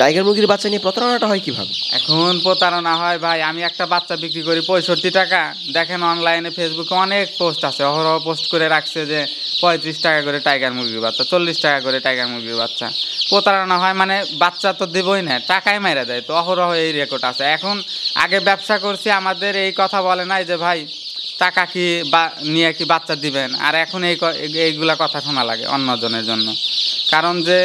Tiger মুরগির বাচ্চা নিয়ে প্রতারণাটা হয় কিভাবে? এখন প্রতারণা হয় ভাই, আমি একটা বাচ্চা বিক্রি করি 65 টাকা। দেখেন অনলাইনে ফেসবুকে অনেক পোস্ট আছে, অহরহ পোস্ট করে রাখছে যে 35 টাকা করে টাইগার মুরগির বাচ্চা, 40 টাকা করে টাইগার মুরগির বাচ্চা। প্রতারণা হয় মানে বাচ্চা তো দেবই না, টাকাই মেরে দেয়। তো অহরহ এই রেকর্ড আছে। এখন আগে ব্যবসা করছি, আমাদের এই কথা বলে নাই যে ভাই টাকা কি বা নিয়ে কি বাচ্চা দিবেন, আর এখন এইগুলা কথা শোনা লাগে অন্যজনের জন্য। কারণ যে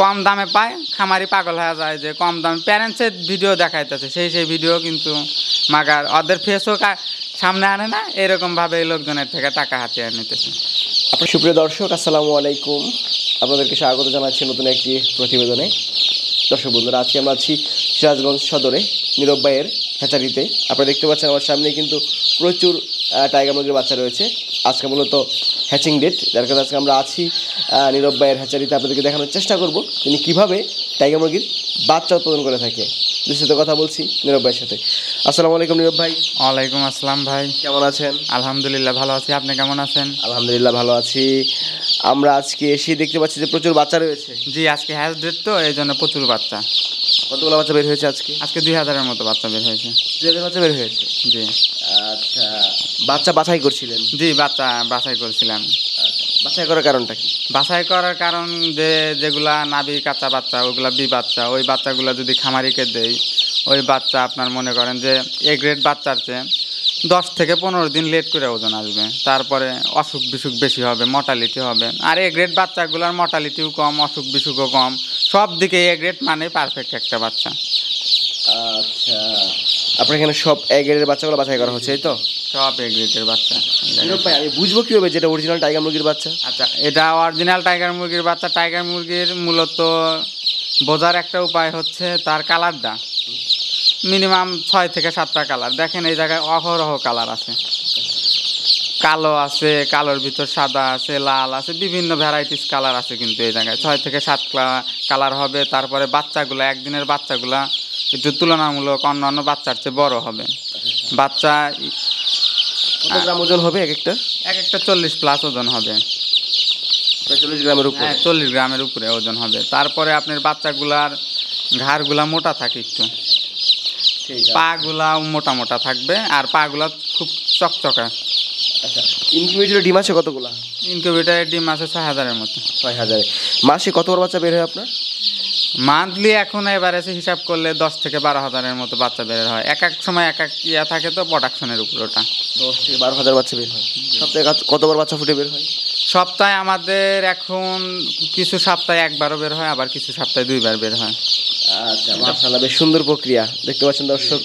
কম দামে পায়, খামারি পাগল হয়ে যায় যে কম দামে প্যারেন্টসের ভিডিও দেখাইতেছে, সেই ভিডিও কিন্তু মাগার ওদের ফেসও সামনে আনে না, এরকমভাবে এই লোকজনের থেকে টাকা হাতিয়ে নিতেছে। আপনার সুপ্রিয় দর্শক, আসসালামু আলাইকুম। আপনাদেরকে স্বাগত জানাচ্ছি নতুন একটি প্রতিবেদনে। দর্শক বন্ধুরা, আজকে আমরা আছি সিরাজগঞ্জ সদরে নীরব ভাইয়ের হ্যাচারিতে। আপনারা দেখতে পাচ্ছেন আমার সামনে কিন্তু প্রচুর টাইগার মুরগির বাচ্চা রয়েছে। আজকে মূলত হ্যাচিং ডেট, যার কারণে আজকে আমরা আছি নীরব ভাইয়ের হ্যাচারিতে। আপনাদেরকে দেখানোর চেষ্টা করব তিনি কীভাবে টাইগার মুরগির বাচ্চা উৎপাদন করে থাকে। বিশেষত কথা বলছি নীরব ভাইয়ের সাথে। আসসালামু আলাইকুম নীরব ভাই। ওয়ালাইকুম আসসালাম ভাই, কেমন আছেন? আলহামদুলিল্লাহ ভালো আছি, আপনি কেমন আছেন? আলহামদুলিল্লাহ ভালো আছি। আমরা আজকে এসে দেখতে পাচ্ছি যে প্রচুর বাচ্চা রয়েছে। জি, আজকে হ্যাচ ডেট তো এই জন্য প্রচুর বাচ্চা। কতগুলো বাচ্চা বের হয়েছে আজকে? আজকে 2000-এর মতো বাচ্চা বের হয়েছে। 2000 বাচ্চা বের হয়েছে? জি। আচ্ছা, বাচ্চা বাছাই করছিলেন? জি, বাচ্চা বাছাই করছিলাম। বাছাই করার কারণটা কি? বাছাই করার কারণ যে যেগুলা নাভি কাঁচা বাচ্চা, ওইগুলা বি বাচ্চা, ওই বাচ্চাগুলো যদি খামারিকে দেই, ওই বাচ্চা আপনার মনে করেন যে এ গ্রেড বাচ্চার চেয়ে 10 থেকে 15 দিন লেট করে ওজন আসবে। তারপরে অসুখ বিসুখ বেশি হবে, মর্টালিটি হবে। আর এ গ্রেড বাচ্চাগুলোর মর্টালিটিও কম, অসুখ বিসুখও কম, সব দিকে এ গ্রেড মানে পারফেক্ট একটা বাচ্চা। আচ্ছা, আপনার এখানে সব এ গ্রেডের বাচ্চাগুলো বাছাই করা হচ্ছে, এই তো? সব এ গ্রেডের বাচ্চা। ভাই, আমি বুঝবো কীভাবে যেটা অরিজিনাল টাইগার মুরগির বাচ্চা? আচ্ছা, এটা অরিজিনাল টাইগার মুরগির বাচ্চা। টাইগার মুরগির মূলত বোঝার একটা উপায় হচ্ছে তার কালারটা। মিনিমাম 6 থেকে 7টা কালার। দেখেন এই জায়গায় অহরহ কালার আছে, কালো আছে, কালোর ভিতর সাদা আছে, লাল আছে, বিভিন্ন ভ্যারাইটিস কালার আছে। কিন্তু এই জায়গায় 6 থেকে 7 কালার হবে। তারপরে বাচ্চাগুলো, একদিনের বাচ্চাগুলা একটু তুলনামূলক অন্যান্য বাচ্চার চেয়ে বড় হবে। বাচ্চা কত গ্রাম ওজন হবে এক একটা? এক একটা 40+ ওজন হবে। 40 গ্রামের উপরে? হ্যাঁ, 40 গ্রামের উপরে ওজন হবে। তারপরে আপনার বাচ্চাগুলার ঘাড়গুলা মোটা থাকে একটু, পাগুলা মোটা মোটা থাকবে, আর পাগুলা খুব চকচকা। আচ্ছা, ইনকিউবেটরে ডিম আছে কতগুলা? ইনকিউবেটরের ডিম আছে 6000-এর মতো। 6000। মাসে কতবার বাচ্চা বের হয় আপনার? মান্থলি এখন এবার এসে হিসাব করলে 10 থেকে 12,000-এর মতো বাচ্চা বের হয়। এক এক সময় এক এক ইয়া থাকে, তো প্রোডাকশনের উপর ওটা। 10 থেকে 12,000 বাচ্চা বের হয়। সপ্তাহে কতবার বাচ্চা ফুটে বের হয়? সপ্তাহে আমাদের এখন কিছু সপ্তাহে একবারও বের হয়, আবার কিছু সপ্তাহে 2বার বের হয়। আচ্ছা, মাশাআল্লাহ, বেশ সুন্দর প্রক্রিয়া। দেখতে পাচ্ছেন দর্শক,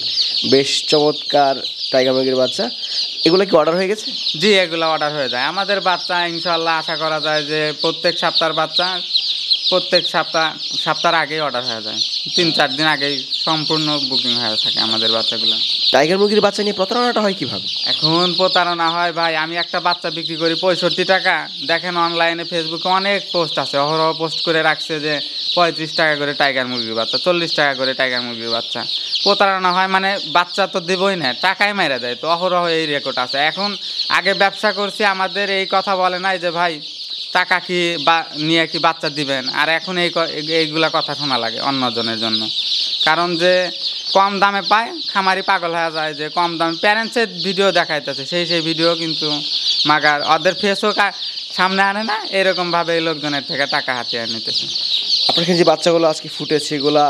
বেশ চমৎকার টাইগার মুরগির বাচ্চা। এগুলো কি অর্ডার হয়ে গেছে? জি, এগুলো অর্ডার হয়ে যায়। আমাদের বাচ্চা ইনশাল্লাহ আশা করা যায় যে প্রত্যেক সপ্তাহের বাচ্চা প্রত্যেক সপ্তাহের আগেই অর্ডার হয়ে যায়। 3-4 দিন আগেই সম্পূর্ণ বুকিং হয়ে থাকে আমাদের বাচ্চাগুলো। টাইগার মুরগির বাচ্চা নিয়ে প্রতারণাটা হয় কিভাবে? এখন প্রতারণা হয় ভাই, আমি একটা বাচ্চা বিক্রি করি 65 টাকা। দেখেন অনলাইনে ফেসবুকে অনেক পোস্ট আছে, অহরহ পোস্ট করে রাখছে যে 35 টাকা করে টাইগার মুরগির বাচ্চা, 40 টাকা করে টাইগার মুরগির বাচ্চা। প্রতারণা হয় মানে বাচ্চা তো দেবই না, টাকাই মেরে দেয়। তো অহরহ এই রেকর্ড আছে। এখন আগে ব্যবসা করছি, আমাদের এই কথা বলে নাই যে ভাই টাকা কি বা নিয়ে কি বাচ্চা দিবেন, আর এখন এইগুলা কথা শোনা লাগে অন্যজনের জন্য। কারণ যে কম দামে পায়, খামারি পাগল হয়ে যায় যে কম দামে প্যারেন্টসের ভিডিও দেখাইতেছে, সেই ভিডিও কিন্তু মাগার ওদের ফেসও সামনে আনে না, এরকমভাবে এই লোকজনের থেকে টাকা হাতিয়ে নিতেছে। আপনার যে বাচ্চাগুলো আজকে ফুটেছে, এগুলা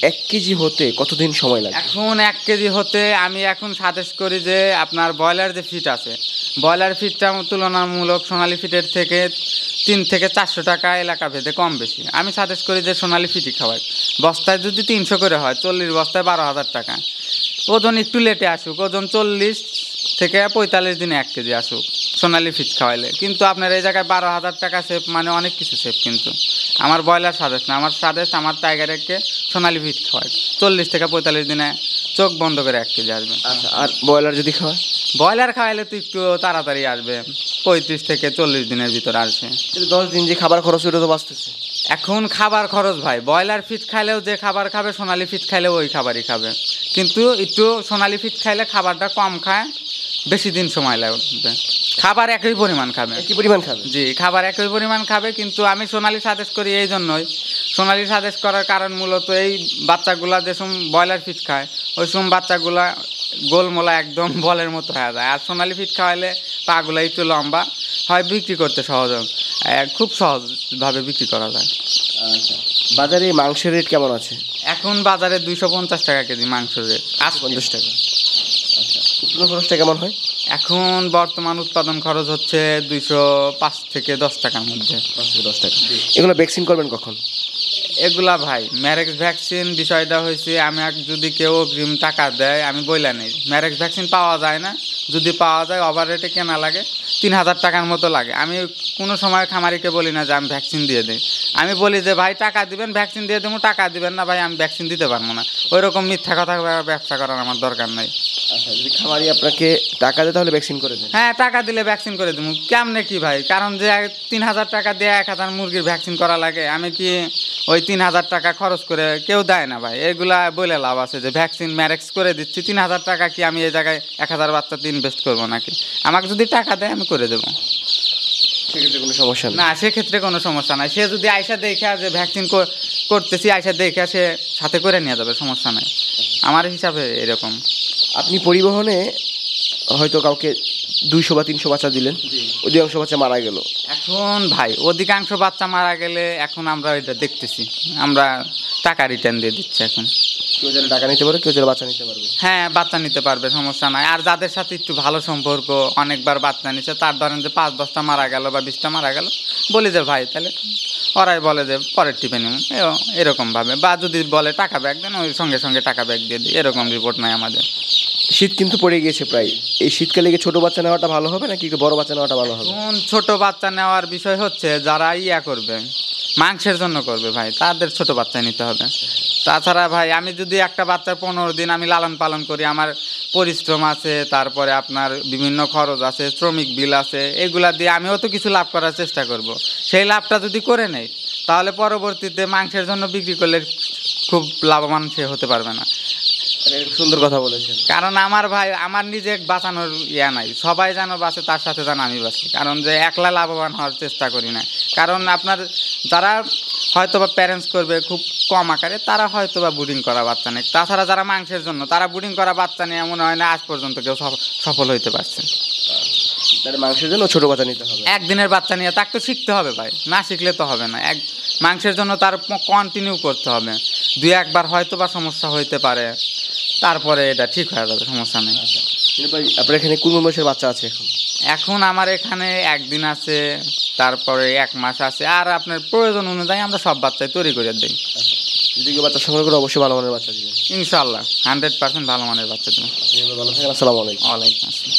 1 কেজি হতে কতদিন সময় লাগে? এখন 1 কেজি হতে আমি এখন সাজেস্ট করি যে আপনার ব্রয়লার যে ফিট আছে, ব্রয়লার ফিটটা তুলনামূলক সোনালী ফিটের থেকে 3 থেকে 400 টাকা এলাকা ভেদে কম বেশি। আমি সাজেস্ট করি যে সোনালী ফিটই খাওয়াই। বস্তায় যদি 300 করে হয়, 40 বস্তায় 12,000 টাকা। ওজন একটু লেটে আসুক, ওজন 40 থেকে 45 দিনে 1 কেজি আসুক সোনালী ফিট খাওয়াইলে। কিন্তু আপনার এই জায়গায় 12,000 টাকা সেভ, মানে অনেক কিছু সেভ। কিন্তু আমার ব্রয়লার সাজেস্ট না, আমার টাইগারকে সোনালী ফিট খাওয়াই। 40 থেকে 45 দিনে চোখ বন্ধ করে 1 কেজি আসবে। আচ্ছা, আর ব্রয়লার যদি খাওয়ায়? ব্রয়লার খাওয়াইলে তো একটু তাড়াতাড়ি আসবে, 35 থেকে 40 দিনের ভিতরে আসবে। 10 দিন যে খাবার খরচ, ওটা তো বাঁচতেছে। এখন খাবার খরচ ভাই, ব্রয়লার ফিট খাইলেও যে খাবার খাবে, সোনালী ফিট খাইলেও ওই খাবারই খাবে। কিন্তু একটু সোনালী ফিট খাইলে খাবারটা কম খায়, বেশি দিন সময় লাগবে। খাবার একই পরিমাণ খাবে। একই পরিমাণ খাবে? জি, খাবার একই পরিমাণ খাবে। কিন্তু আমি সোনালী সাজেস্ট করি এই জন্যই, সোনালি সাজেস্ট করার কারণ মূলত এই বাচ্চাগুলা যে ব্রয়লার ফিড খায় ওই বাচ্চাগুলা গোলমোলা একদম বলের মতো হয়ে যায়, আর সোনালি ফিড খাওয়াইলে পাগুলা একটু লম্বা হয়, বিক্রি করতে সহজ, খুব সহজভাবে বিক্রি করা যায়। আচ্ছা, বাজারে মাংসের রেট কেমন আছে? এখন বাজারে 250 টাকা কেজি মাংসের রেট। 50 টাকা। আচ্ছা, উৎপাদন খরচটা কেমন হয়? এখন বর্তমান উৎপাদন খরচ হচ্ছে 205 থেকে 10 টাকার মধ্যে। 5 থেকে 10 টাকা। এগুলো ভ্যাকসিন করবেন কখন? এগুলা ভাই ম্যারেক্স ভ্যাকসিন বিষয়টা হয়েছে, আমি যদি কেউ অগ্রিম টাকা দেয় আমি বইলা নেই, ম্যারেক্স ভ্যাকসিন পাওয়া যায় না, যদি পাওয়া যায় ওভার রেটে কেনা লাগে 3000 টাকার মতো লাগে। আমি কোনো সময় খামারিকে বলি না যে আমি ভ্যাকসিন দিয়ে দিই, আমি বলি যে ভাই টাকা দিবেন ভ্যাকসিন দিয়ে দেবো, টাকা দিবেন না ভাই আমি ভ্যাকসিন দিতে পারবো না। ওই রকম মিথ্যা কথা ব্যবসা করার আমার দরকার নাই। আচ্ছা, যদি খামারি আপনাকে টাকা দেয় তাহলে ভ্যাকসিন করে দেন? হ্যাঁ, টাকা দিলে ভ্যাকসিন করে দেবো। কেমনে কি ভাই? কারণ যে 3000 টাকা দিয়ে 1000 মুরগির ভ্যাকসিন করা লাগে, আমি কি ওই 3000 টাকা খরচ করে কেউ দেয় না ভাই। এগুলা বলে লাভ আছে যে ভ্যাকসিন ম্যারেক্স করে দিচ্ছি, 3000 টাকা কি আমি এই জায়গায় 1000 বাচ্চাতে ইনভেস্ট করবো নাকি? আমাকে যদি টাকা দেয় আমি করে দেবো, সেক্ষেত্রে কোনো সমস্যা নেই। না সেক্ষেত্রে কোনো সমস্যা নাই। সে যদি আয়সা দেখে যে ভ্যাকসিন করতেছি আয়সা দেখে সে সাথে করে নিয়ে যাবে, সমস্যা নাই আমার হিসাবে এরকম। আপনি পরিবহনে হয়তো কাউকে 200 বা 300 বাচ্চা দিলেন, অধিকাংশ বাচ্চা মারা গেল, এখন ভাই অধিকাংশ বাচ্চা মারা গেলে এখন আমরা এটা দেখতেছি, আমরা টাকা রিটার্ন দিয়ে দিচ্ছি। এখন কেউ যারা টাকা নিতে পারে, কেউ যারা বাচ্চা নিতে পারবে। হ্যাঁ, বাচ্চা নিতে পারবে, সমস্যা নাই। আর যাদের সাথে একটু ভালো সম্পর্ক, অনেকবার বাচ্চা নিচ্ছে, তার ধরেন যে 5-10টা মারা গেল বা 20টা মারা গেল, বলি যে ভাই তাহলে ওরাই বলে যে পরের টিপে নিব, এরকমভাবে। বা যদি বলে টাকা ব্যাগ দেন, ওই সঙ্গে সঙ্গে টাকা ব্যাগ দিয়ে দিই, এরকম রিপোর্ট নাই আমাদের। শীত কিন্তু পড়ে গিয়েছে প্রায়, এই শীতকালে কি ছোট বাচ্চা নেওয়াটা ভালো হবে নাকি একটু বড় বাচ্চা নেওয়াটা ভালো হবে? এখন ছোট বাচ্চা নেওয়ার বিষয় হচ্ছে যারা করবে, মাংসের জন্য করবে ভাই, তাদের ছোট বাচ্চা নিতে হবে। তাছাড়া ভাই আমি যদি একটা বাচ্চার 15 দিন আমি লালন পালন করি, আমার পরিশ্রম আছে, তারপরে আপনার বিভিন্ন খরচ আছে, শ্রমিক বিল আছে, এগুলা দিয়ে আমিও তো কিছু লাভ করার চেষ্টা করব। সেই লাভটা যদি করে নেই তাহলে পরবর্তীতে মাংসের জন্য বিক্রি করলে খুব লাভবান সে হতে পারবে না। সুন্দর কথা বলেছেন। কারণ আমার ভাই আমার নিজে বাঁচানোর নাই, সবাই যেন বাঁচে, তার সাথে যেন আমি বাঁচি। কারণ যে একলা লাভবান হওয়ার চেষ্টা করি না। কারণ আপনার যারা হয়তো বা প্যারেন্টস করবে খুব কম আকারে, তারা হয়তো বা বুডিং করা বাচ্চা নেই। তাছাড়া যারা মাংসের জন্য, তারা বুডিং করা বাচ্চা নিয়ে এমন হয় না আজ পর্যন্ত কেউ সফল হইতে পারছে। তাহলে মাংসের জন্য ছোট বাচ্চা নিতে হবে। একদিনের বাচ্চা নিয়ে তাকে তো শিখতে হবে ভাই, না শিখলে তো হবে না। মাংসের জন্য তার কন্টিনিউ করতে হবে, 2-1 বার হয়তো বা সমস্যা হইতে পারে, তারপরে এটা ঠিক হয়ে যাবে, সমস্যা নেই। আপনার এখানে কোন বয়সের বাচ্চা আছে এখন? এখন আমার এখানে 1 দিন আছে, তারপরে 1 মাস আছে, আর আপনার প্রয়োজন অনুযায়ী আমরা সব বাচ্চাই তৈরি করে দিই। যদি কেউ বাচ্চা সংগ্রহ করে অবশ্যই ভালো মানের বাচ্চা দিবেন ইনশাল্লাহ 100% ভালো মানের বাচ্চা দেবো। ভালো থাকেন। আসসালামু আলাইকুম। ওয়ালাইকুম আসসালাম।